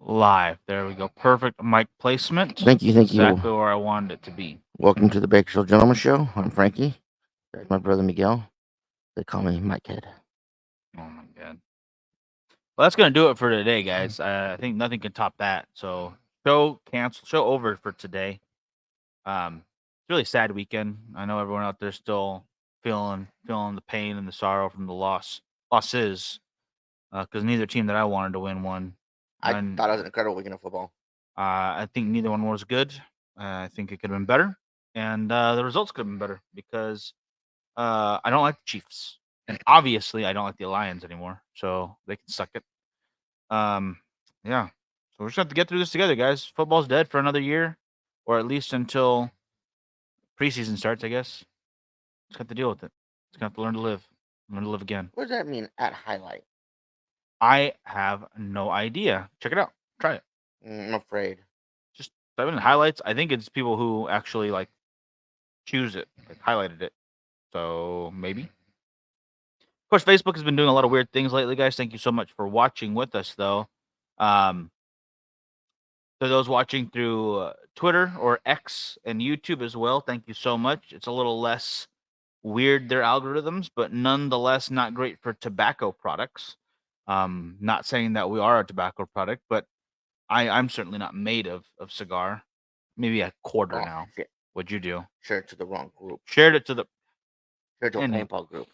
Live. There we go. Perfect mic placement. Thank you, thank you. Exactly where I wanted it to be. Welcome to the Bakersfield Gentleman Show. I'm Frankie. That's my brother Miguel. They call me Mike Head. Oh my god. Well, that's gonna do it for today, guys. I think nothing can top that. So show cancel. Show over for today. It's really sad weekend. I know everyone out there still feeling the pain and the sorrow from the losses. Because neither team that I wanted to win won. I And thought it was an incredible weekend of football. I think neither one was good. I think it could have been better, and the results could have been better because I don't like the Chiefs, and obviously I don't like the Lions anymore. So they can suck it. Um, yeah. So we're just gonna have to get through this together, guys. Football's dead for another year, or at least until preseason starts, I guess. Just have to deal with it. Just gonna have to learn to live. Learn to live again. What does that mean at highlight? I have no idea. Check it out. Try it. I'm afraid. Just type in highlights. I think it's people who actually like choose it, like highlighted it. So maybe. Of course, Facebook has been doing a lot of weird things lately, guys. Thank you so much for watching with us, though. Um, to those watching through Twitter or X and YouTube as well, thank you so much. It's a little less weird, their algorithms, but nonetheless not great for tobacco products. Not saying that we are a tobacco product, but I'm certainly not made of cigar. Maybe a quarter Oh, now. shit. What'd you do? Shared it to the wrong group. Shared it to the Shared it to a any paintball group.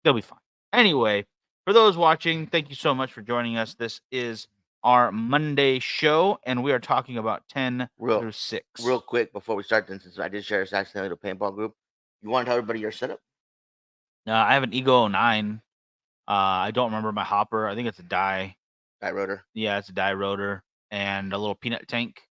they'll be fine. Anyway, for those watching, thank you so much for joining us. This is our Monday show, and we are talking about 10 through 6. Real quick before we start, since I did share this accidentally to a paintball group, you want to tell everybody your setup? I have an Ego 09. I don't remember my hopper. I think it's a die. Die rotor. Yeah, it's a die rotor and a little peanut tank,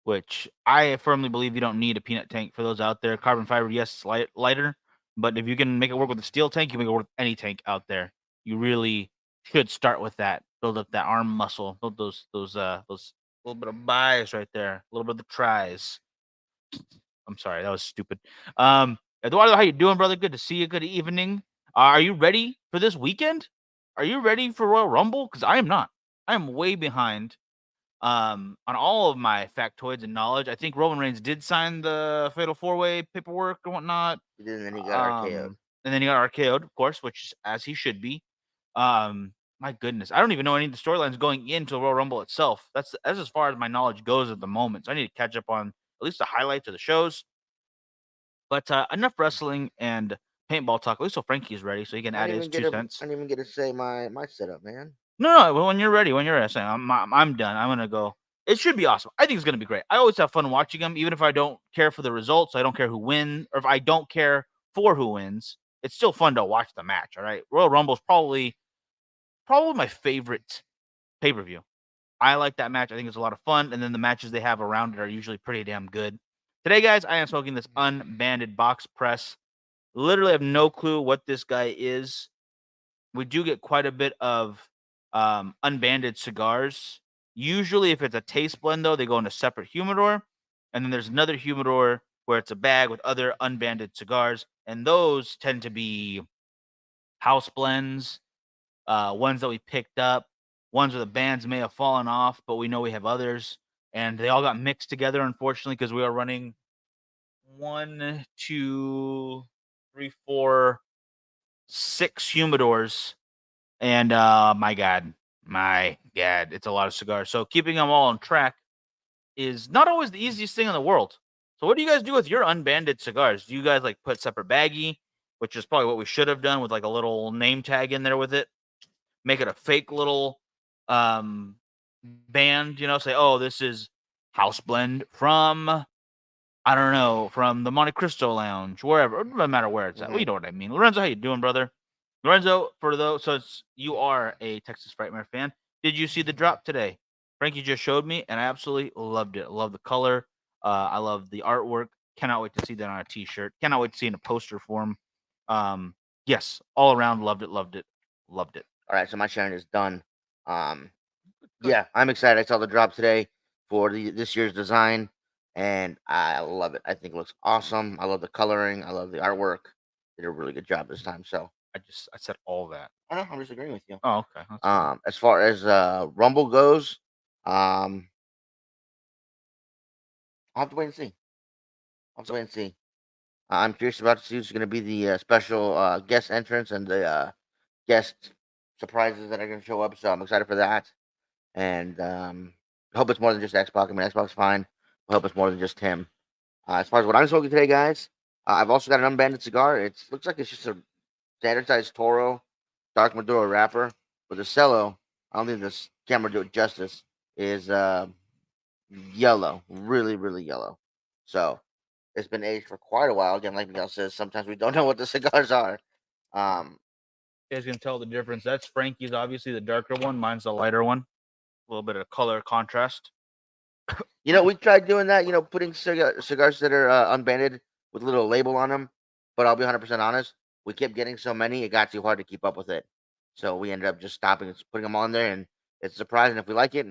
which I firmly believe you don't need a peanut tank for those out there. Carbon fiber, yes, it's lighter, but if you can make it work with a steel tank, you can make it work with any tank out there. You really should start with that. Build up that arm muscle. Build those little bit of buys right there. A little bit of the tries. I'm sorry, that was stupid. Eduardo, how you doing, brother? Good to see you. Good evening. Are you ready for this weekend? Are you ready for Royal Rumble? Because I am not. I am way behind on all of my factoids and knowledge. I think Roman Reigns did sign the Fatal 4-Way paperwork and whatnot. He did, and then he got RKO'd. And then he got RKO'd, of course, which is as he should be. My goodness, I don't even know any of the storylines going into the Royal Rumble itself. That's as far as my knowledge goes at the moment. So I need to catch up on at least the highlights of the shows. But enough wrestling and paintball talk. At least so Frankie is ready, so he can add his 2 cents. I didn't even get to say my setup, man. No, well, when you're ready, when you're saying I'm done. I'm gonna go. It should be awesome. I think it's gonna be great. I always have fun watching them, even if I don't care for the results. I don't care who wins, or if I don't care for who wins. It's still fun to watch the match. All right, Royal Rumble is probably my favorite pay per view. I like that match. I think it's a lot of fun, and then the matches they have around it are usually pretty damn good. Today, guys, I am smoking this unbanded box press. Literally have no clue what this guy is. We do get quite a bit of unbanded cigars. Usually, if it's a taste blend, though, they go in a separate humidor. And then there's another humidor where it's a bag with other unbanded cigars. And those tend to be house blends, ones that we picked up, ones where the bands may have fallen off, but we know we have others. And they all got mixed together, unfortunately, because we are running 1, 2, 3, 4, 6 humidors. And my God, it's a lot of cigars. So keeping them all on track is not always the easiest thing in the world. So what do you guys do with your unbanded cigars? Do you guys like put separate baggie, which is probably what we should have done with like a little name tag in there with it? Make it a fake little band, say, oh, this is house blend from I don't know, from the Monte Cristo Lounge, wherever. It doesn't matter where it's at. Well, you know what I mean. Lorenzo, how you doing, brother? Lorenzo, for those, you are a Texas Frightmare fan. Did you see the drop today? Frankie just showed me, and I absolutely loved it. I love the color. I love the artwork. Cannot wait to see that on a T-shirt. Cannot wait to see it in a poster form. Yes, all around, loved it, loved it, loved it. All right, so my sharing is done. Yeah, I'm excited. I saw the drop today for this year's design, and I love it. I think it looks awesome. I love the coloring. I love the artwork. Did a really good job this time. So I said all that. I know I'm just agreeing with you. Oh, okay. As far as Rumble goes, Um, I'll have to wait and see. I'll have to So wait and see. I'm curious about to see who's going to be the special guest entrance and the guest surprises that are going to show up. So I'm excited for that. And I hope it's more than just Xbox. I mean, Xbox is fine. I hope it's more than just him. As far as what I'm smoking today, guys, I've also got an unbanded cigar. It looks like it's just a standard size Toro Dark Maduro wrapper. But the cello, I don't think this camera do it justice, is yellow. Really, really yellow. So it's been aged for quite a while. Again, like Miguel says, sometimes we don't know what the cigars are. Um, you guys can tell the difference. That's Frankie's, obviously the darker one. Mine's the lighter one. A little bit of color contrast. we tried doing that. Putting cigars that are unbanded with a little label on them. But I'll be 100% honest. We kept getting so many, it got too hard to keep up with it. So we ended up just stopping and putting them on there, and it's surprising if we like it.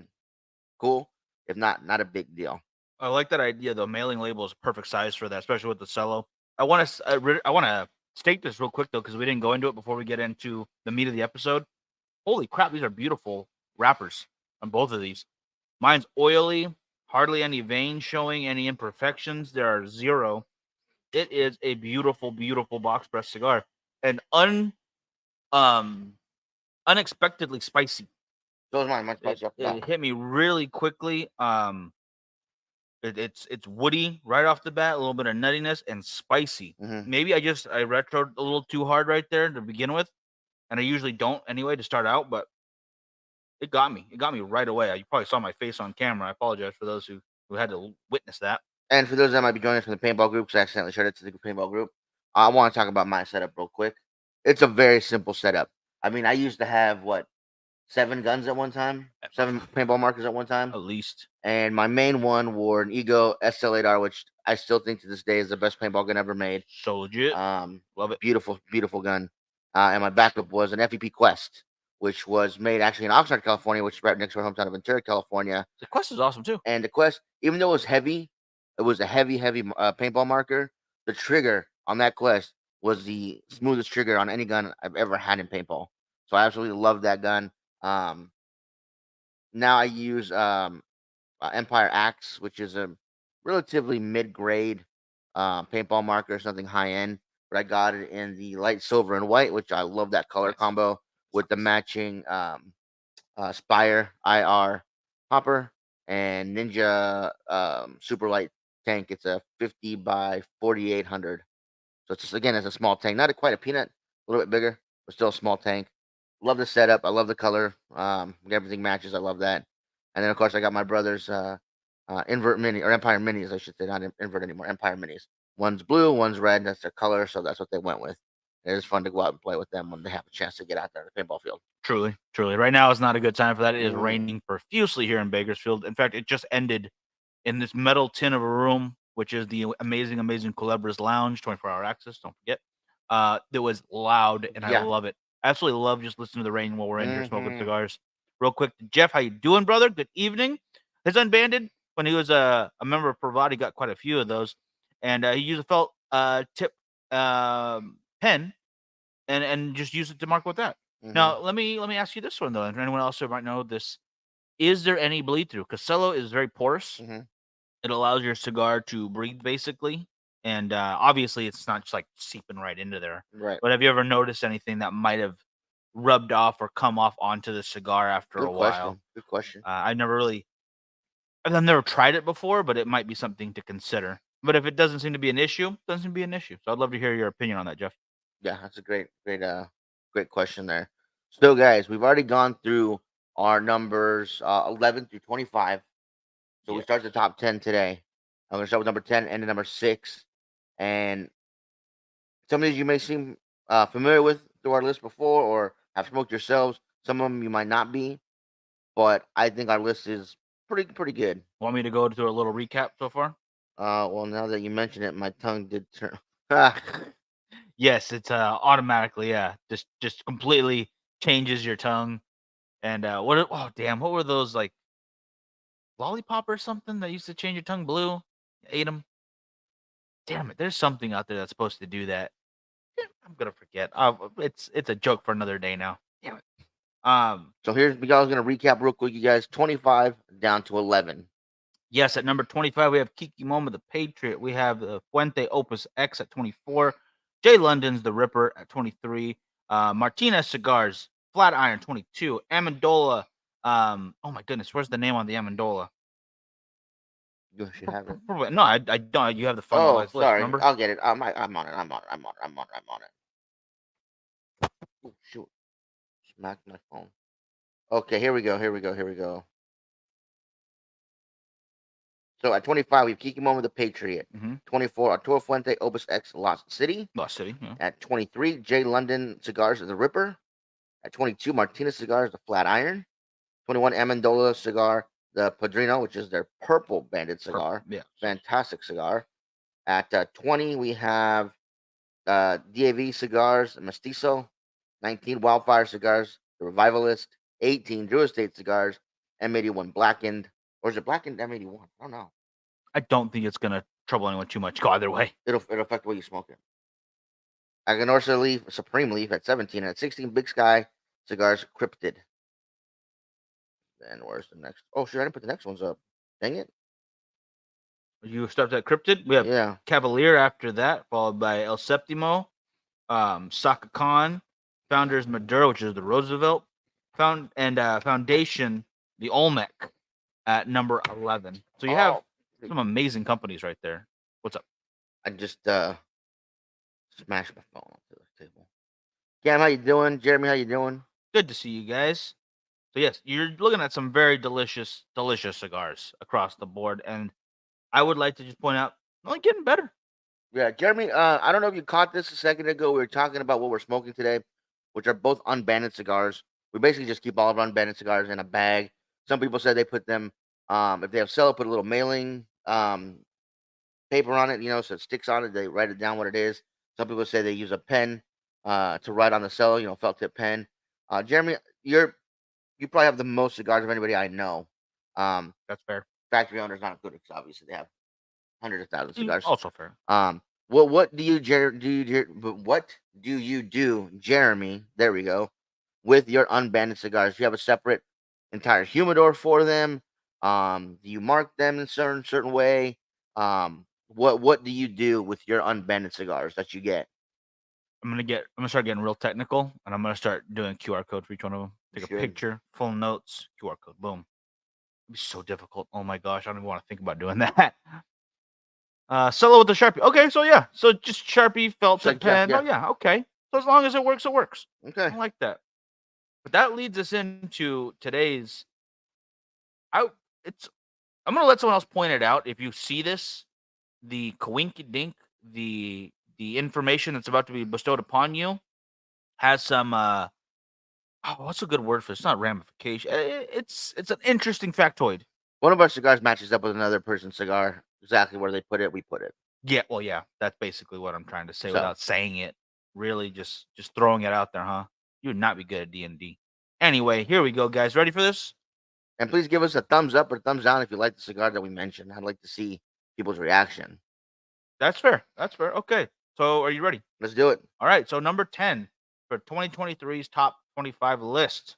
Cool. If not, not a big deal. I like that idea. The mailing label is a perfect size for that, especially with the cello. I want to state this real quick though, because we didn't go into it before we get into the meat of the episode. Holy crap, these are beautiful wrappers on both of these. Mine's oily, hardly any veins showing, any imperfections. There are zero. It is a beautiful, beautiful box press cigar, and um unexpectedly spicy. So is mine. Mine's It spicy off the it bat. hit me really quickly. It's woody right off the bat, a little bit of nuttiness and spicy. Hmm. Maybe I retroed a little too hard right there to begin with, and I usually don't anyway to start out, but it got me. It got me right away. You probably saw my face on camera. I apologize for those who had to witness that. And for those that might be joining us from the paintball group, because I accidentally shared it to the paintball group, I want to talk about my setup real quick. It's a very simple setup. I mean, I used to have what 7 guns at one time, 7 paintball markers at one time, At least and my main one wore an Ego SL8R, which I still think to this day is the best paintball gun ever made. so legit. Love it. Beautiful, beautiful gun. And my backup was an FEP Quest, which was made actually in Oxnard, California, which is right next to our hometown of Ventura, California. The Quest is awesome too. And the Quest, even though it was heavy, it was a heavy, heavy paintball marker. The trigger on that Quest was the smoothest trigger on any gun I've ever had in paintball. So I absolutely love that gun. Um, Now I use Empire Axe, which is a relatively mid-grade paintball marker, it's nothing high end. But I got it in the light silver and white, which I love that color Nice. combo with the matching Spire IR hopper and Ninja super light tank. It's a 50 by 4800. So it's just again, it's a small tank, not quite a peanut, a little bit bigger, but still a small tank. Love the setup. I love the color. Everything matches. I love that. And then of course I got my brother's invert mini or Empire minis, I should say, not invert anymore. Empire minis. One's blue, one's red. That's their color, so that's what they went with. It is fun to go out and play with them when they have a chance to get out there in the paintball field. Truly, truly. Right now is not a good time for that. It is Mm. raining profusely here in Bakersfield. In fact, it just ended in this metal tin of a room, which is the amazing, amazing Culebras Lounge, 24-hour access. Don't forget. That was loud, and I Yeah. love it. Absolutely love just listening to the rain while we're in here smoking Mhm. cigars. Real quick, Jeff, how you doing, brother? Good evening. His unbanded when he was a member of Pravati got quite a few of those, and he used a felt tip pen and just use it to mark with that. Mhm. Now, let me ask you this one though, and for anyone else who might know this, is there any bleed through? Casello is very porous. Mhm. It allows your cigar to breathe basically, and obviously it's not just like seeping right into there. Right. But have you ever noticed anything that might have rubbed off or come off onto the cigar after Good a while? question. Good question. I've never tried it before, but it might be something to consider. But if it doesn't seem to be an issue, it doesn't seem to be an issue. So I'd love to hear your opinion on that, Jeff. Yeah, that's a great question there. So, guys, we've already gone through our numbers 11 through 25. So we start the top 10 today. I'm gonna start with number 10 and number 6. And some of these you may seem familiar with through our list before, or have smoked yourselves. Some of them you might not be, but I think our list is pretty good. Want me to go through a little recap so far? Well, now that you mention it, my tongue did turn. Yes, it's automatically, just completely changes your tongue. And oh damn, what were those like lollipop or something that used to change your tongue blue? Ate them. Damn it, there's something out there that's supposed to do that. I'm gonna forget. It's a joke for another day now. Damn it. So here's I was gonna recap real quick, you guys. 25 down to 11. Yes, at number 25, we have Kiki Moma the Patriot. We have the Fuente Opus X at 24. Jay London's The Ripper at 23. Martinez Cigars, Flatiron 22. Amendola. Oh my goodness, where's the name on the Amendola? You should have it. No, I don't. You have the Oh, finalized list, sorry. remember? I'll get it. I'm on it. I'm on it. I'm on it. Oh, shoot. Smacked my phone. Okay, here we go. Here we go. So at 25, we have Kiki Moma the Patriot. Mm-hmm. 24, Arturo Fuente Opus X Lost City. Lost City. Yeah. At 23, Jay London Cigars The Ripper. At 22, Martinez Cigars The Flatiron. 21, Amendola Cigar The Padrino, which is their purple banded cigar. Yeah. Fantastic cigar. At 20, we have DAV Cigars Mestizo. 19, Wildfire Cigars The Revivalist. 18, Drew Estate Cigars M81 Blackened. Or is it Blackened M81? I don't know. I don't think it's gonna trouble anyone too much. Go either way. It'll affect the way you smoke it. Aganorsa Leaf, Supreme Leaf at 17. And at 16, Big Sky Cigars Cryptid. Then where's the next? Oh, sure, I didn't put the next ones up. Dang it. You start that Cryptid. We have Cavalier after that, followed by El Septimo, Saka Khan, Founders Maduro, which is the Roosevelt, Foundation, the Olmec at number 11. So you have some amazing companies right there. What's up? I just smashed my phone onto the table. Cam, how you doing? Jeremy, how you doing? Good to see you guys. So yes, you're looking at some very delicious cigars across the board, and I would like to just point out, only getting better. Yeah, Jeremy. I don't know if you caught this a second ago. We were talking about what we're smoking today, which are both unbanded cigars. We basically just keep all of our unbanded cigars in a bag. Some people said they put them, if they have cello, put a little mailing paper on it, so it sticks on it. They write it down what it is. Some people say they use a pen to write on the cello, felt tip pen. Jeremy, you probably have the most cigars of anybody I know. That's fair. Factory owners not good because obviously they have hundreds of thousands of cigars. Also fair. What do you do, Jeremy? There we go. With your unbanded cigars, do you have a separate entire humidor for them? Do you mark them in a certain way? What do you do with your unbanded cigars that you get? I'm gonna start getting real technical, and I'm gonna start doing QR code for each one of them. Take a picture, full notes, QR code, boom. It'd be so difficult. Oh my gosh, I don't even want to think about doing that. Cello with the Sharpie. Okay, so yeah, so just Sharpie, felt tip pen. Yeah. Oh yeah, okay. So as long as it works, it works. Okay, I like that. But that leads us into today's. I'm gonna let someone else point it out. If you see this, the coinky dink, the information that's about to be bestowed upon you has some what's a good word for it? It's not ramification. It's an interesting factoid. One of our cigars matches up with another person's cigar. Exactly where they put it, we put it. Yeah, well, yeah, that's basically what I'm trying to say without saying it. Really, just throwing it out there, huh? You would not be good at D&D. Anyway, here we go, guys. Ready for this? And please give us a thumbs up or thumbs down if you like the cigar that we mentioned. I'd like to see people's reaction. That's fair. Okay. So are you ready? Let's do it. All right. So number 10 for 2023's top 25 list.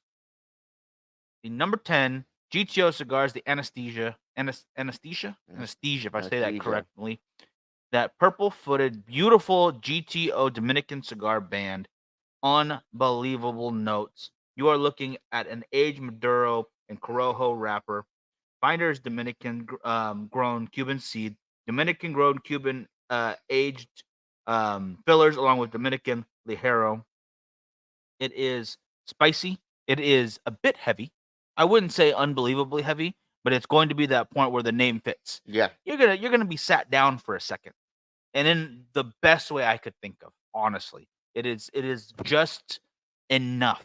The number 10 GTO cigars, the Anesthesia, if I say that correctly. That purple-footed, beautiful GTO Dominican cigar band. Unbelievable notes. You are looking at an aged Maduro and Corojo wrapper. Finders Dominican grown Cuban seed, Dominican grown Cuban aged fillers, along with Dominican Ligero. It is spicy. It is a bit heavy. I wouldn't say unbelievably heavy, but it's going to be that point where the name fits. Yeah, you're gonna be sat down for a second, and in the best way I could think of, honestly, it is just enough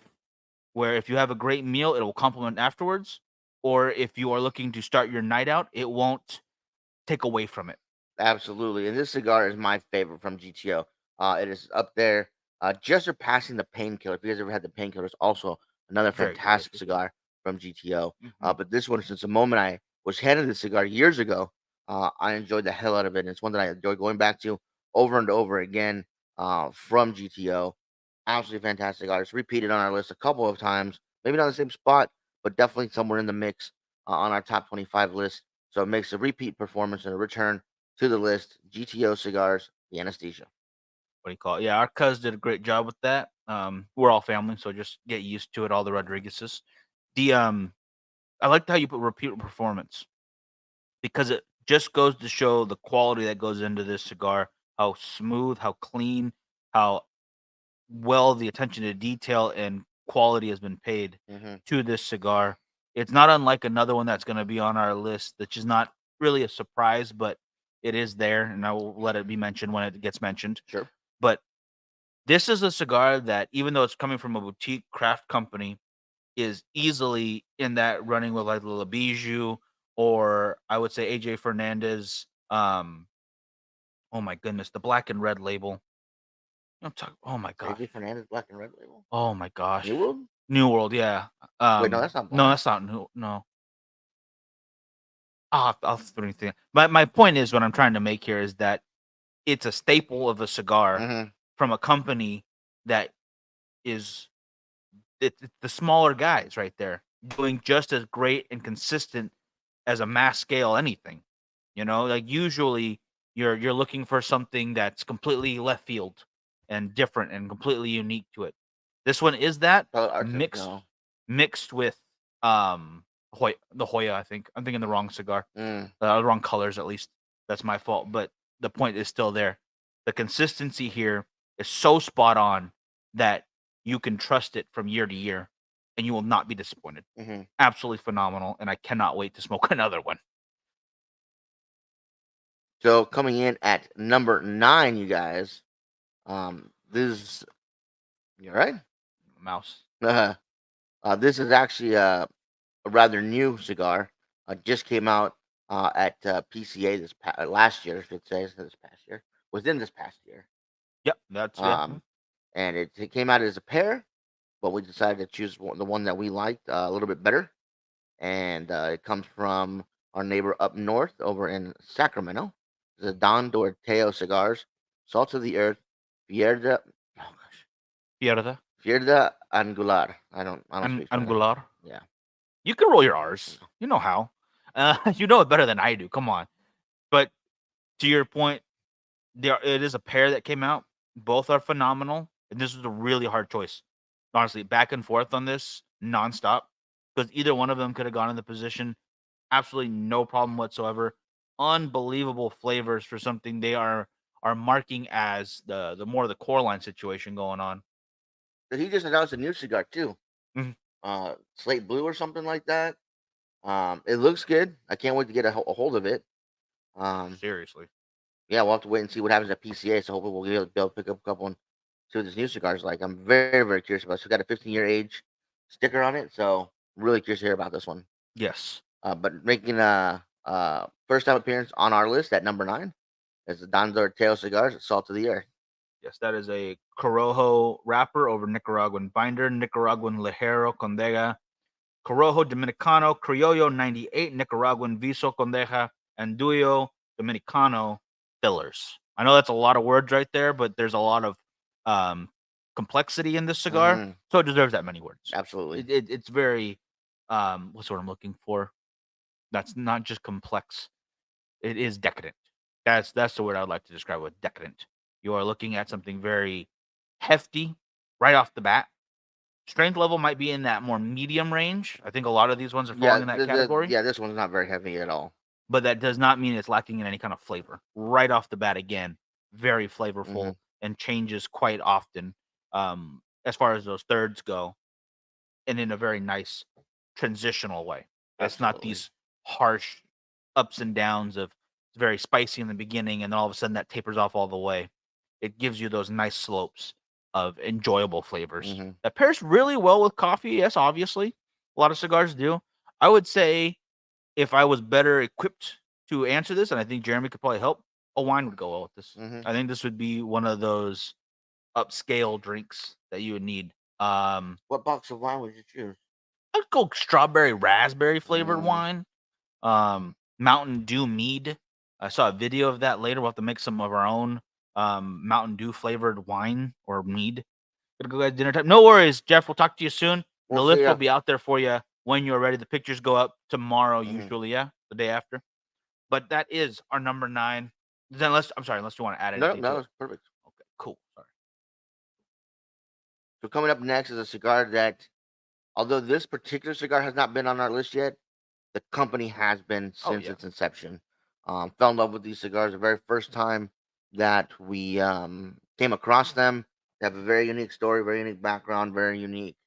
where if you have a great meal, it will complement afterwards, or if you are looking to start your night out, it won't take away from it. Absolutely, and this cigar is my favorite from GTO. It is up there, just surpassing the Painkiller. If you guys ever had the Painkiller, it's also another fantastic cigar from GTO. But this one, since the moment I was handed the cigar years ago, I enjoyed the hell out of it. And it's one that I enjoy going back to over and over again from GTO. Absolutely fantastic. I just repeated on our list a couple of times maybe not the same spot, but definitely somewhere in the mix on our top 25 list. So it makes a repeat performance and a return to the list. GTO cigars, the anesthesia. What do you call it? Yeah, our cuz did a great job with that. We're all family, so just get used to it. All the Rodriguez's. The I liked how you put repeat performance because it just goes to show the quality that goes into this cigar. How smooth, how clean, how well the attention to detail and quality has been paid Hmm. to this cigar. It's not unlike another one that's going to be on our list, which is not really a surprise, but it is there, and I will let it be mentioned when it gets mentioned. Sure. But this is a cigar that, even though it's coming from a boutique craft company, is easily in that running with like La Bijou, or I would say AJ Fernandez. Oh my goodness, the black and red label. I'm talking. Oh my gosh. AJ Fernandez Black and Red Label. Oh my gosh. New World? New World, yeah. Wait, no, that's not No, black. that's not new. No, I'll have to put anything. My point is, what I'm trying to make here is that it's a staple of a cigar Hmm. from a company that is it's the smaller guys right there doing just as great and consistent as a mass scale anything. Like usually you're looking for something that's completely left field and different and completely unique to it. This one is that mixed No. mixed with the Hoya. I think I'm thinking the wrong cigar, Mm. wrong colors at least. That's my fault, but the point is still there. The consistency here is so spot on that you can trust it from year to year, and you will not be disappointed. Hmm. Absolutely phenomenal, and I cannot wait to smoke another one. So coming in at number 9, you guys. This you all right? Mouse. This is actually a rather new cigar. Just came out at PCA last year, I should say, so this past year. Within this past year. Yep, that's yeah. Um, and it came out as a pair, but we decided to choose the one that we liked a little bit better. And it comes from our neighbor up north over in Sacramento. The Don Dorteo cigars, Salt of the Earth, Fierda, oh gosh, Pierda Fierda Angular. I don't and speak Spanish. Angular. Yeah. You can roll your R's. You know how. You know it better than I do. Come on. But to your point, it is a pair that came out. Both are phenomenal, and this was a really hard choice. Honestly, back and forth on this nonstop because either one of them could have gone in the position. Absolutely no problem whatsoever. Unbelievable flavors for something they are marking as the more the core line situation going on. But he just announced a new cigar too. Mhm. Slate Blue or something like that. It looks good. I can't wait to get a hold of it. Um, Seriously. yeah, we'll have to wait and see what happens at PCA. So hopefully we'll be able to pick up a couple and see what this new cigar is like. I'm very, very curious about it. It's got a 15-year age sticker on it, so I'm really curious to hear about this one. Yes. But making a first time appearance on our list at number 9 is the Don Dorteo cigars, Salt of the Earth. Yes, that is a Corojo wrapper over Nicaraguan binder, Nicaraguan Ligero Condega, Corojo Dominicano, Criollo 98, Nicaraguan Viso Condeja, and Duyo Dominicano fillers. I know that's a lot of words right there, but there's a lot of um, complexity in this cigar, Hmm. so it deserves that many words. Absolutely. It's very, what's what I'm looking for? That's not just complex. It is decadent. That's the word I'd like to describe with decadent. You are looking at something very hefty right off the bat. Strength level might be in that more medium range. I think a lot of these ones are falling Yeah, in that category, yeah, this one's not very heavy at all. but that does not mean it's lacking in any kind of flavor. Right off the bat, again, very flavorful Hmm. and changes quite often as far as those thirds go, and in a very nice transitional way. It's not Absolutely. these harsh ups and downs of it's very spicy in the beginning and then all of a sudden that tapers off all the way. It gives you those nice slopes of enjoyable flavors. Hmm. That pairs really well with coffee. Yes, obviously. A lot of cigars do. I would say if I was better equipped to answer this, and I think Jeremy could probably help, a wine would go well with this. Hmm. I think this would be one of those upscale drinks that you would need. What box of wine would you choose? I'd go strawberry raspberry flavored Mm, wine. Mountain Dew mead. I saw a video of that later. We'll have to make some of our own Mountain Dew flavored wine or mead. Gonna go at dinner time. No worries, Jeff. We'll talk to you soon. We'll The see list will ya. be out there for you when you're ready. The pictures go up tomorrow, Mhm. usually, yeah, the day after. But that is our number 9. Then I'm sorry, unless you wanna add No, anything to no, it. it's perfect. Okay, cool. Sorry. So coming up next is a cigar that, although this particular cigar has not been on our list yet, the company has been Oh, since yeah. its inception. Fell in love with these cigars the very first time that we came across them. They have a very unique story, very unique background, very unique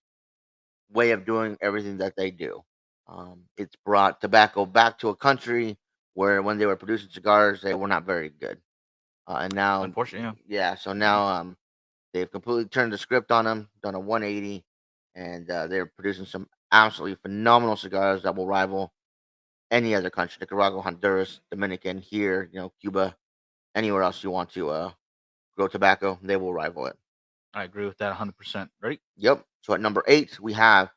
way of doing everything that they do. It's brought tobacco back to a country where when they were producing cigars, they were not very good. And now, Unfortunately, yeah. yeah, so now they've completely turned the script on them, done a 180, and they're producing some absolutely phenomenal cigars that will rival any other country: Nicaragua, Honduras, Dominican, here, Cuba, anywhere else you want to grow tobacco, they will rival it. I agree with that 100%. Ready? Yep. So at number 8, we have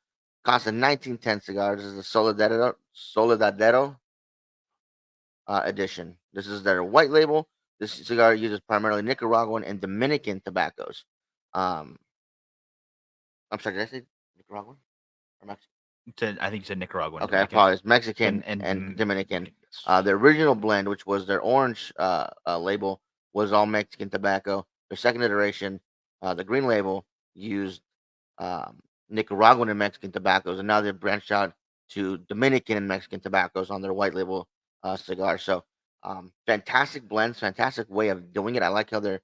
Casa 1910 cigar. This is the Soledadero edition. This is their white label. This cigar uses primarily Nicaraguan and Dominican tobaccos. Um, I'm sorry, did I say Nicaraguan or Mexican? I think you said Nicaragua and Okay, I Dominican. apologize. Mexican And and Dominican. Dominican, yes. The original blend, which was their orange label, was all Mexican tobacco. Their second iteration, the green label, used um, Nicaraguan and Mexican tobaccos, and now they've branched out to Dominican and Mexican tobaccos on their white label cigars. So, fantastic blends, fantastic way of doing it. I like how they're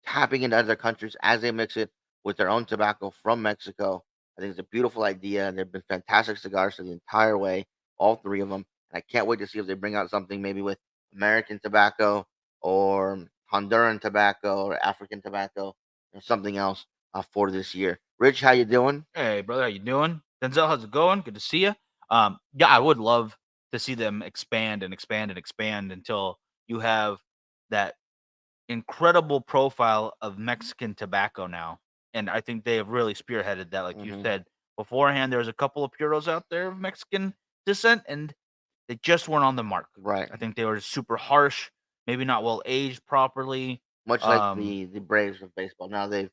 tapping into other countries as they mix it with their own tobacco from Mexico. I think it's a beautiful idea. They've been fantastic cigars for the entire way, all three of them. And I can't wait to see if they bring out something maybe with American tobacco or Honduran tobacco or African tobacco or something else for this year. Rich, how you doing? Hey, brother, how you doing? Denzel, how's it going? Good to see you. Yeah, I would love to see them expand and expand and expand until you have that incredible profile of Mexican tobacco now. And I think they have really spearheaded that. Like you Hmm. said beforehand, there was a couple of puros out there of Mexican descent, and they just weren't on the mark. Right. I think they were super harsh, maybe not well aged properly. Much like Um, the Braves of baseball. Now they've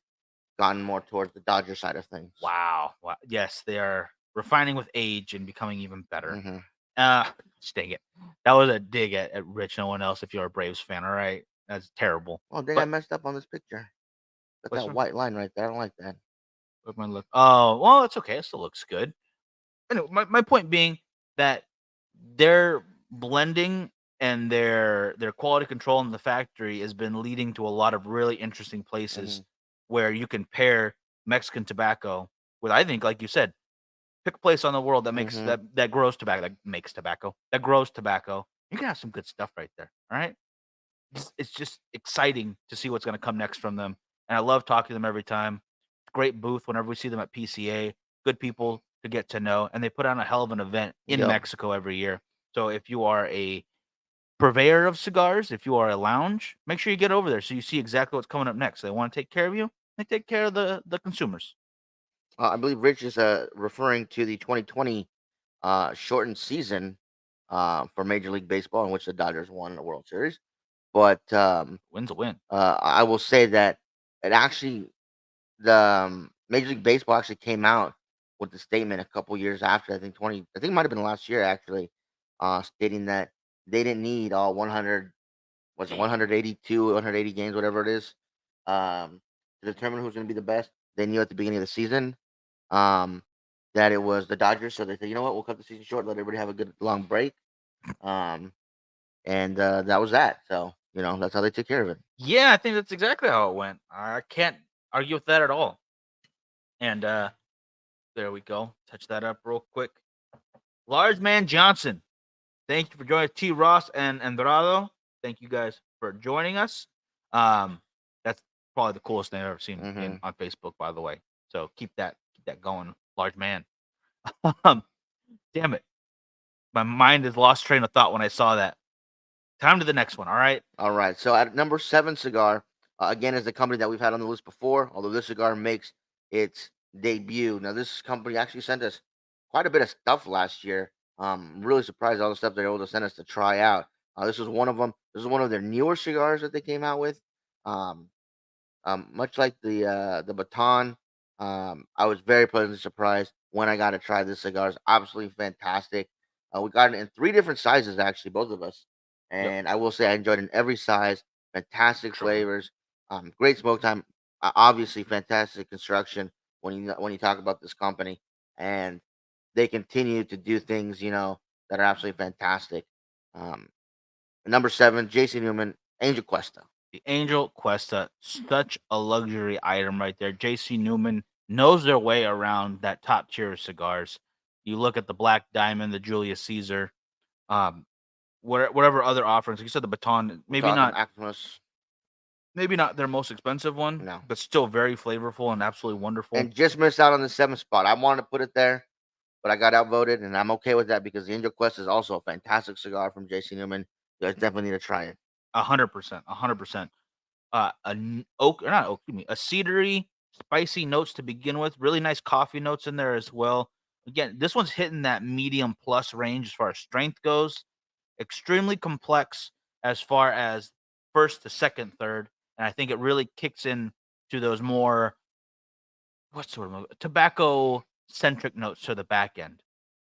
gotten more towards the Dodger side of things. wow, wow. Yes, they are refining with age and becoming even better. Hmm. Uh, dang it. That was a dig at Rich. No one else if you're a Braves fan, all right? That's terrible. Oh, dang, I But messed up on this picture. Got what's that white line right there. I don't like that. what my look? Oh, well, it's okay. It still looks good. Anyway, my point being that their blending and their quality control in the factory has been leading to a lot of really interesting Hmm. places where you can pair Mexican tobacco with, I think, like you said, pick a place on the world that makes Hmm. that grows tobacco, that makes tobacco, that grows tobacco. You can have some good stuff right there. All right. It's just exciting to see what's gonna come next from them, and I love talking to them every time. Great booth whenever we see them at PCA, good people to get to know, and they put on a hell of an event in Yep. Mexico every year. So if you are a purveyor of cigars, if you are a lounge, make sure you get over there so you see exactly what's coming up next. They wanna take care of you, they take care of the consumers. I believe Rich is referring to the 2020 shortened season for Major League Baseball, in which the Dodgers won the World Series. But Win's a win. I will say that it actually the Major League Baseball actually came out with the statement a couple years after. I think it might have been last year actually, stating that they didn't need all 100, was it 182, 180 games, whatever it is, to determine who's going to be the best. They knew at the beginning of the season um, that it was the Dodgers, so they said, you know what, we'll cut the season short, let everybody have a good long break, um, and that was that. So that's how they took care of it. Yeah, I think that's exactly how it went. I can't argue with that at all. And, there we go. Touch that up real quick. Large Man Johnson. Thank you for joining T. Ross and Andrado. Thank you guys for joining us. That's probably the coolest thing I've ever seen Hmm. in on Facebook, by the way. So keep that going, large man. Um, damn it. My mind has lost train of thought when I saw that. Time to the next one, all right? All right. So at number 7 cigar, again, is the company that we've had on the list before, although this cigar makes its debut. Now, this company actually sent us quite a bit of stuff last year. I'm really surprised all the stuff they're able to send us to try out. This was one of them. This is one of their newer cigars that they came out with. Um, much like the Baton, I was very pleasantly surprised. when I got to try this cigar. It's absolutely fantastic. We got it in three different sizes, actually, both of us. Yep. And I will say I enjoyed it in every size. Fantastic Truly. flavors, great smoke time. Obviously, fantastic construction when you talk about this company, and they continue to do things that are absolutely fantastic. Um, Number 7, JC Newman, Angel Cuesta. The Angel Cuesta, such a luxury item right there. JC Newman knows their way around that top tier of cigars. You look at the Black Diamond, the Julius Caesar, um, whatever other offerings. Like you said, the Baton, We're talking Aximus. maybe not their most expensive one, No. but still very flavorful and absolutely wonderful. And just missed out on the 7th spot. I wanted to put it there, but I got outvoted, and I'm okay with that because the Angel Quest is also a fantastic cigar from JC Newman. You guys definitely need to try it. 100%, 100%. Oak or not oak, excuse me, a cedary, spicy notes to begin with. Really nice coffee notes in there as well. Again, this one's hitting that medium plus range as far as strength goes. Extremely complex as far as first to second, third, and I think it really kicks in to those more what's the word? Tobacco centric notes to the back end.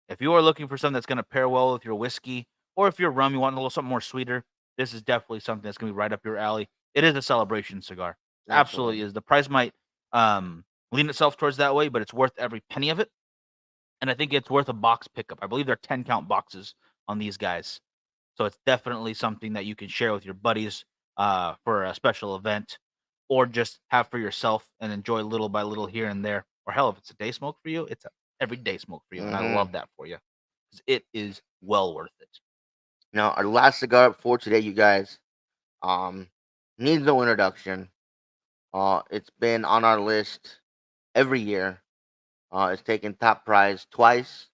If you are looking for something that's going to pair well with your whiskey, or if you're rum, you want a little something more sweeter, this is definitely something that's going to be right up your alley. It is a celebration cigar. Absolutely Absolutely. is. The price might lean itself towards that way, but it's worth every penny of it. And I think it's worth a box pickup. I believe they're 10 count boxes on these guys. So it's definitely something that you can share with your buddies for a special event or just have for yourself and enjoy little by little here and there. Or hell, if it's a day smoke for you, it's a everyday smoke for you. And I Mm-hmm. love that for you. It is well worth it. Now, our last cigar for today, you guys, um, needs no introduction. It's been on our list every year. It's taken top prize twice.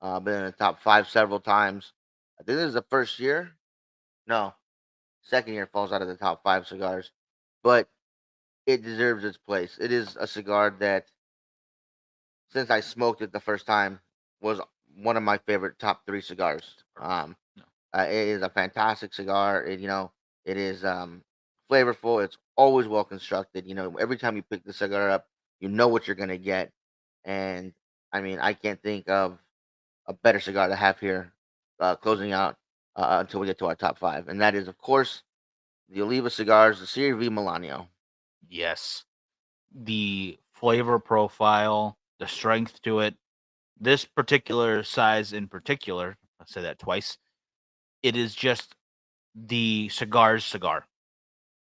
Been in the top 5 several times. I think this is the first year. No, second year falls out of the top 5 cigars, but it deserves its place. It is a cigar that, since I smoked it the first time, was one of my favorite top 3 cigars. Perfect. No. It is a fantastic cigar. It is flavorful. It's always well constructed. Every time you pick the cigar up, you know what you're gonna get. And I mean, I can't think of a better cigar to have here, closing out until we get to our top 5, and that is, of course, the Oliva cigars, the Serie V Milanio. Yes. The flavor profile, the strength to it, this particular size in particular, I'll say that twice, it is just the cigar's cigar.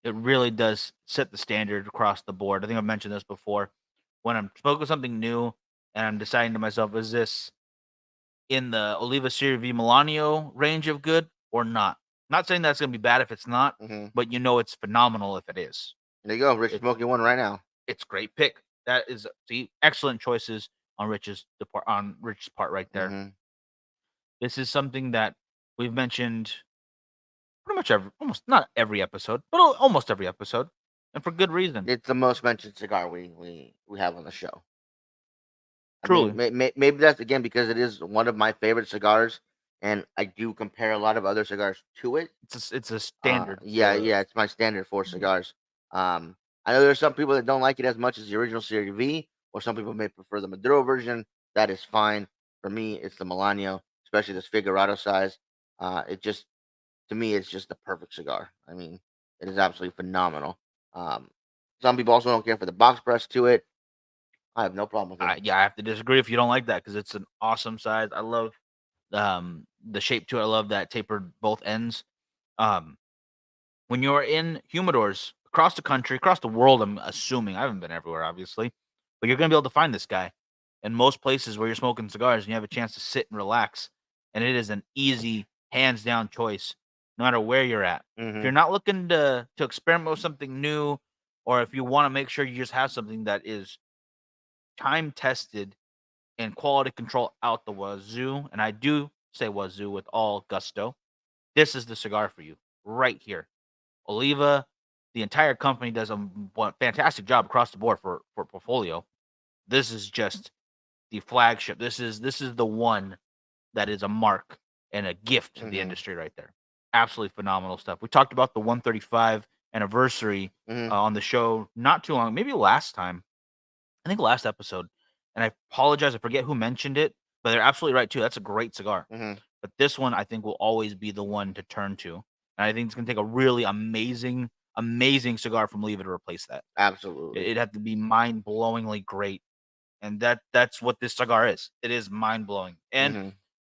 It really does set the standard across the board. I think I've mentioned this before. When I'm smoking something new and I'm deciding to myself, is this in the Oliva Serie V Milanio range of good or not? Not saying that's going to be bad if it's not, Hmm. but you know it's phenomenal if it is. There you go, Rich It's smoking one right now. it's great pick. That is see excellent choices on Rich's part right there. Hmm. This is something that we've mentioned pretty much almost not every episode, but almost every episode, and for good reason. It's the most mentioned cigar we have on the show. I mean, Truly, maybe that's again because it is one of my favorite cigars, and I do compare a lot of other cigars to it. it's a standard Yeah, for yeah, it's my standard for mhm. cigars. I know there's some people that don't like it as much as the original Series V, or some people may prefer the Maduro version. That is fine. For me, it's the Milanio, especially this Figurado size. It just, to me, it's just the perfect cigar. I mean, it is absolutely phenomenal. Um, some people also don't care for the box press to it. I have no problem with it. Yeah, I have to disagree if you don't like that because it's an awesome size. I love the shape to it. I love that tapered both ends. Um, when you're in humidors across the country, across the world, I'm assuming I haven't been everywhere, obviously, but you're gonna be able to find this guy in most places where you're smoking cigars and you have a chance to sit and relax. And it is an easy, hands down choice, no matter where you're at. If Hmm. you're not looking to experiment with something new, or if you want to make sure you just have something that is time tested and quality control out the wazoo, and I do say wazoo with all gusto, this is the cigar for you right here. Oliva, the entire company does a fantastic job across the board for portfolio. This is just the flagship. This is the one that is a mark and a gift to the Hmm. industry right there. Absolutely phenomenal stuff. We talked about the 135 anniversary Hmm. on the show not too long, maybe last time. I think last episode. and I apologize, I forget who mentioned it, but they're absolutely right too. That's a great cigar. Hmm. But this one I think will always be the one to turn to. And I think it's gonna take a really amazing, amazing cigar from Leva to replace that. Absolutely. It'd have to be mind-blowingly great, and that's what this cigar is. It is mind-blowing. And Hmm.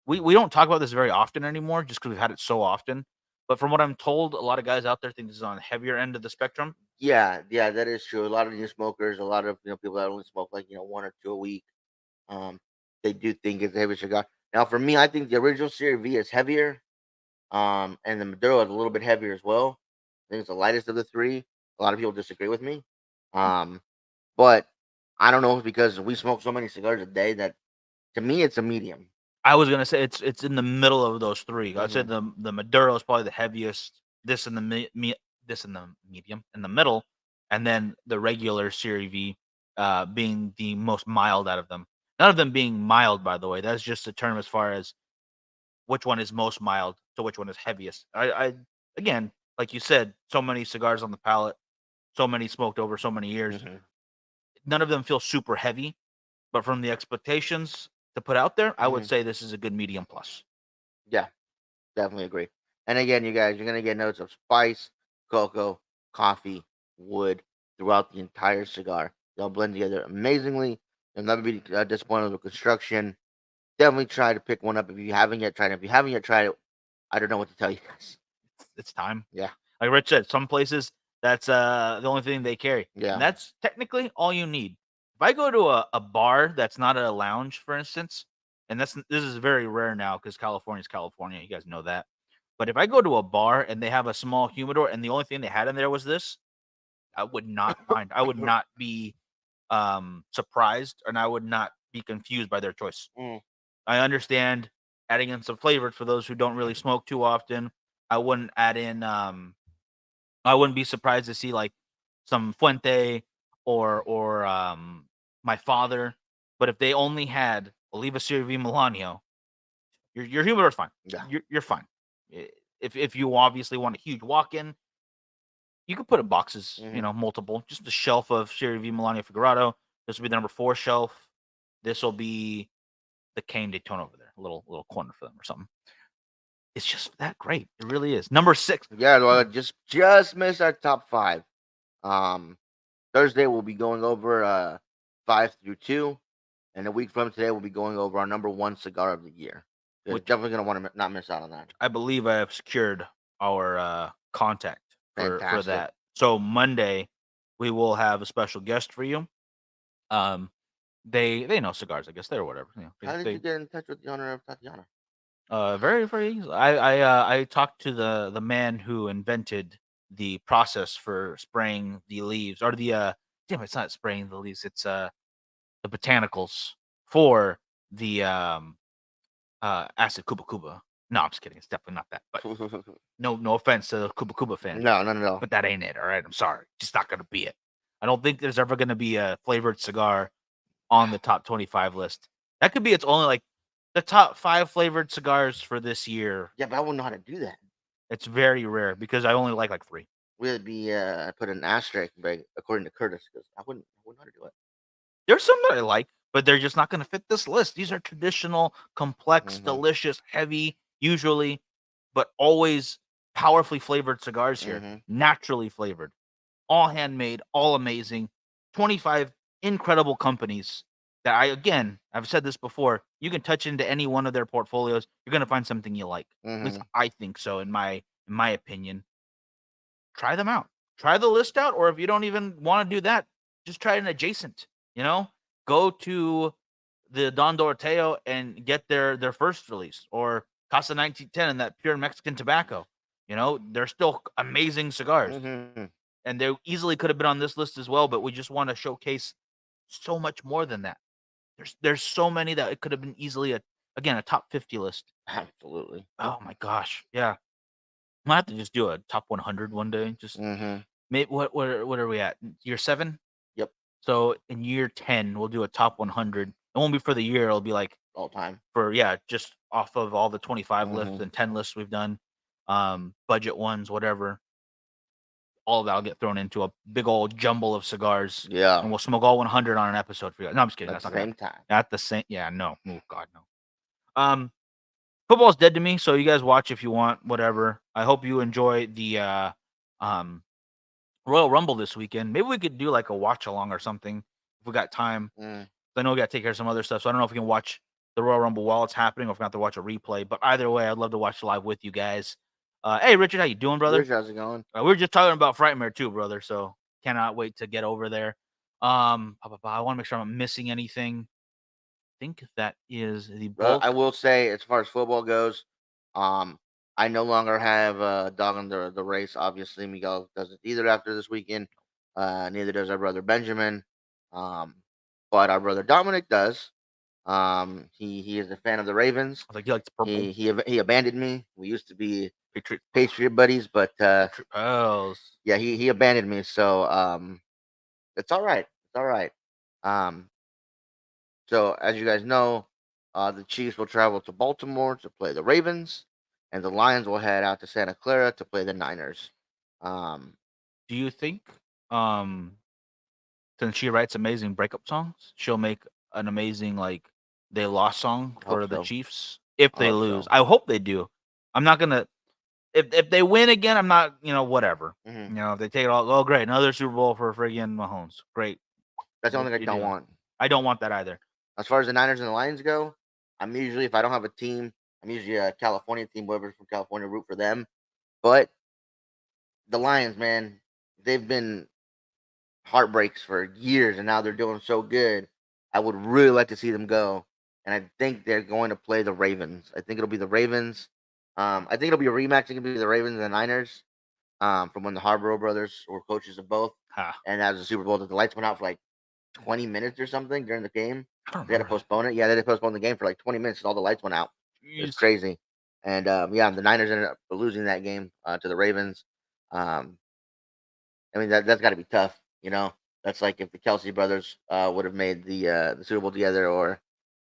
we don't talk about this very often anymore just because 'cause we've had it so often. But from what I'm told, a lot of guys out there think this is on the heavier end of the spectrum. Yeah, yeah, that is true. A lot of new smokers, a lot of people that only smoke like one or two a week, um, they do think it's a heavy cigar. Now, for me, I think the original Series V is heavier, and the Maduro is a little bit heavier as well. I think it's the lightest of the three. A lot of people disagree with me, um, but I don't know if it's because we smoke so many cigars a day that to me it's a medium. I was gonna say it's in the middle of those 3. I'd say Hmm. the Maduro is probably the heaviest, this in the this in the medium, in the middle, and then the regular Series V, being the most mild out of them. None of them being mild, by the way. That's just a term as far as which one is most mild to which one is heaviest. I again, like you said, so many cigars on the palate, so many smoked over so many years. Hmm. None of them feel super heavy, but from the expectations to put out there, I would Hmm. say this is a good medium plus. Yeah, definitely agree. And again, you guys, you're gonna get notes of spice, cocoa, coffee, wood throughout the entire cigar. They'll blend together amazingly. You'll never be disappointed with construction. Definitely try to pick one up if you haven't yet tried it. If you haven't yet tried it, I don't know what to tell you guys. It's time. Yeah, Like Rich said, some places that's the only thing they carry. And yeah. that's technically all you need. If I go to a bar that's not a lounge, for instance, and this is very rare now because California's California, you guys know that. But if I go to a bar and they have a small humidor and the only thing they had in there was this, I would not mind. I would not be surprised and I would not be confused by their choice. Mm, I understand adding in some flavors for those who don't really smoke too often. I wouldn't add in I wouldn't be surprised to see like some Fuente or my father. But if they only had Oliva Serie V Milanio, your humidor is fine. yeah. You're fine. If you obviously want a huge walk-in, you could put in boxes, Hmm. multiple, just a shelf of Serie V Milanio Figurado. This will be the number 4 shelf. This will be the cane Daytona over there, a little corner for them or something. It's just that great. It really is. Number 6. Yeah, well, I just missed our top five. Um, Thursday we'll be going over 5 through 2, and a week from today we'll be going over our number one cigar of the year. You're Which definitely gonna want to not miss out on that. I believe I have secured our contact for Fantastic. that. So Monday we will have a special guest for you. Um, they know cigars, I guess they're whatever. How did you They get in touch with the owner of Tatiana? very very easily. I talked to the man who invented the process for spraying the leaves or the damn it's not spraying the leaves, it's the botanicals for the acid Kuba Kuba. No, I'm just kidding. It's definitely not that. But no offense to the Kuba Kuba fans, No, none at all. but that ain't it. All right, I'm sorry. Just not gonna be it. I don't think there's ever gonna be a flavored cigar on the top 25 list. That could be its only like the top 5 flavored cigars for this year. Yeah, but I wouldn't know how to do that. It's very rare because I only like 3. Would it be put an asterisk, but according to Curtis, because I wouldn't know how to do it. There's some that I like, but they're just not gonna fit this list. These are traditional, complex, Hmm. delicious, heavy, usually, but always powerfully flavored cigars here. Hmm. Naturally flavored, all handmade, all amazing. 25 incredible companies that I've said this before, you can touch into any one of their portfolios, you're gonna find something you like. At least Hmm. I think so in my opinion. Try them out. Try the list out, or if you don't even want to do that, just try an adjacent. You know, go to the Don Doroteo and get their first release, or Casa 1910 and that pure Mexican tobacco. They're still amazing cigars, Hmm. and they easily could have been on this list as well. But we just want to showcase so much more than that. There's so many that it could have been easily a top 50 list. Absolutely. Oh my gosh, yeah. I might have to just do a top 100 one day. Just Hmm. maybe what are we at? Year 7? Yep. So in year 10, we'll do a top 100. It won't be for the year. It'll be like All time. for just off of all the 25 lists Hmm. and 10 lists we've done, budget ones, whatever. all of that'll get thrown into a big old jumble of cigars, Yeah. and we'll smoke all 100 on an episode for you. No, I'm just kidding. At That's the not gonna same time. at the same. Yeah, no. Oh God, no. Football's dead to me, so you guys watch if you want, whatever. I hope you enjoy the Royal Rumble this weekend. Maybe we could do like a watch along or something if we got time. I know we got to take care of some other stuff, so I don't know if we can watch the Royal Rumble while it's happening or if we have to watch a replay. But either way, I'd love to watch live with you guys. Hey, Richard, how you doing, brother? Rich, how's it going? We were just talking about Frightmare too, brother. So cannot wait to get over there. I want to make sure I'm not missing anything. I think that is the bulk. I will say, as far as football goes, I no longer have a dog in the race. Obviously, Miguel doesn't either after this weekend. Neither does our brother Benjamin. But our brother Dominic does. He is a fan of the Ravens. I was like, you like the purple He abandoned me. We used to be Patriot Patriot buddies, but pals. yeah, he abandoned me. So it's all right. It's all right. So as you guys know, the Chiefs will travel to Baltimore to play the Ravens, and the Lions will head out to Santa Clara to play the Niners. Do you think, since she writes amazing breakup songs, she'll make an amazing like they lost song Hope for the so. Chiefs if I they hope lose? so. I hope they do. I'm not gonna if they win again. I'm not whatever. Mhm. If they take it all, oh great, another Super Bowl for friggin' Mahomes. Great. That's the only thing I You don't do. want. I don't want that either. As far as the Niners and the Lions go, I'm usually, if I don't have a team, I'm usually a California team, whoever's from California, root for them. But the Lions, man, they've been heartbreaks for years, and now they're doing so good. I would really like to see them go, and I think they're going to play the Ravens. I think it'll be the Ravens. I think it'll be a rematch. It's gonna be the Ravens and the Niners, from when the Harborough brothers were coaches of both, Ha. and that was the Super Bowl that the lights went out for like 20 minutes or something during the game. I don't They had to remember that. postpone it. Yeah, they had to postpone the game for like 20 minutes. All the lights went out. It was Jeez. crazy. And yeah, the Niners ended up losing that game to the Ravens. Um, I mean that's got to be tough. That's like if the Kelsey brothers would have made the Super Bowl together, or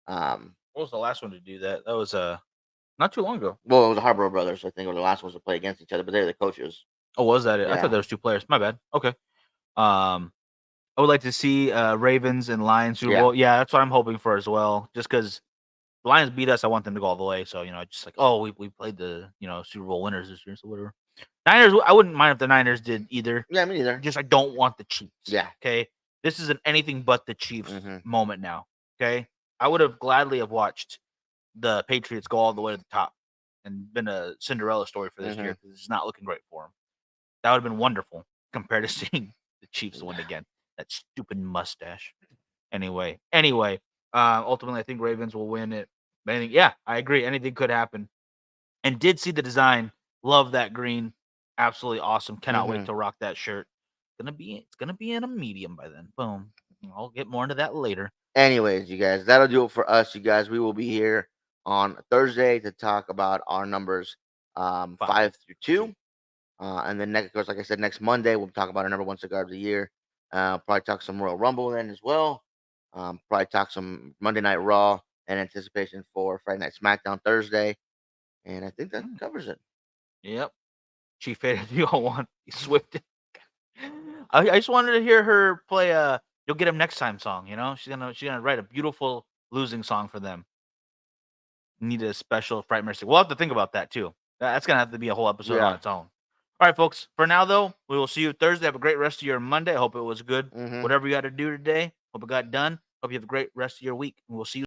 What was the last one to do that? That was not too long ago. well, it was the Harborough brothers. I think were the last ones to play against each other, but they're the coaches. Oh, was that it? I Yeah. thought there was 2 players. My bad. Okay. I would like to see Ravens and Lions Super Yeah. Bowl. Yeah, that's what I'm hoping for as well. Just because the Lions beat us, I want them to go all the way. So just like, oh, we played the Super Bowl winners this year, so whatever. Niners, I wouldn't mind if the Niners did either. Yeah, me neither. Just I don't want the Chiefs. Yeah. Okay. This is an anything but the Chiefs Mhm. moment now. Okay. I would have gladly have watched the Patriots go all the way to the top and been a Cinderella story for this year because it's not looking great for them. That would have been wonderful compared to seeing the Chiefs win again. That stupid mustache. Anyway, ultimately, I think Ravens will win it. But yeah, I agree. Anything could happen. And did see the design. Love that green. Absolutely awesome. Cannot wait to rock that shirt. It's gonna be in a medium by then. Boom. I'll get more into that later. Anyways, you guys, that'll do it for us. You guys, we will be here on Thursday to talk about our numbers 5 through 2. And then next, of course, like I said, next Monday we'll talk about our number 1 cigar of the year. Probably talk some Royal Rumble then as well. Probably talk some Monday Night Raw in anticipation for Friday Night SmackDown Thursday. And I think that covers it. Yep. Chief Hater, you all want Swift. I just wanted to hear her play "You'll Get Him Next Time" song. She's gonna write a beautiful losing song for them. Need a special Fright Mercy. We'll have to think about that too. That's gonna have to be a whole episode on its own. All right, folks. For now, though, we will see you Thursday. Have a great rest of your Monday. I hope it was good. Whatever you got to do today, hope it got done. Hope you have a great rest of your week. And we'll see you.